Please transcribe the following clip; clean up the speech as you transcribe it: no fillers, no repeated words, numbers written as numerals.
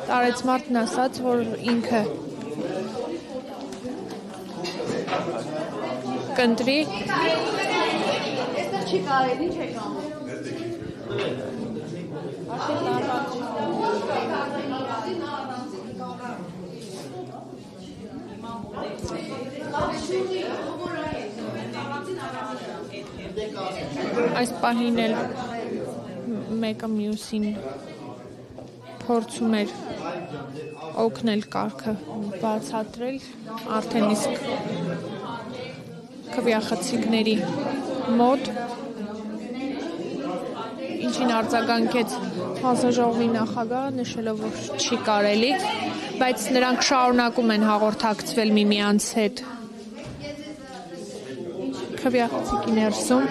Տարեց մարդն ասաց, որ ինքը կընտրի Այստեղ չի կարելի, ինչ եք անում։ այս պահին էլ մեկը մյուսին փորձում էր օգնել կարգը բացատրել, արդեն իսկ քվեախցիկների մոտ, ինչին արձագանքեց հանձնաժողովի նախագահը, նշելով, որ չի կարելի, բայց նրանք շարունակում են հաղորդակցվել միմյանց հետ քվեախցիկի ներսում։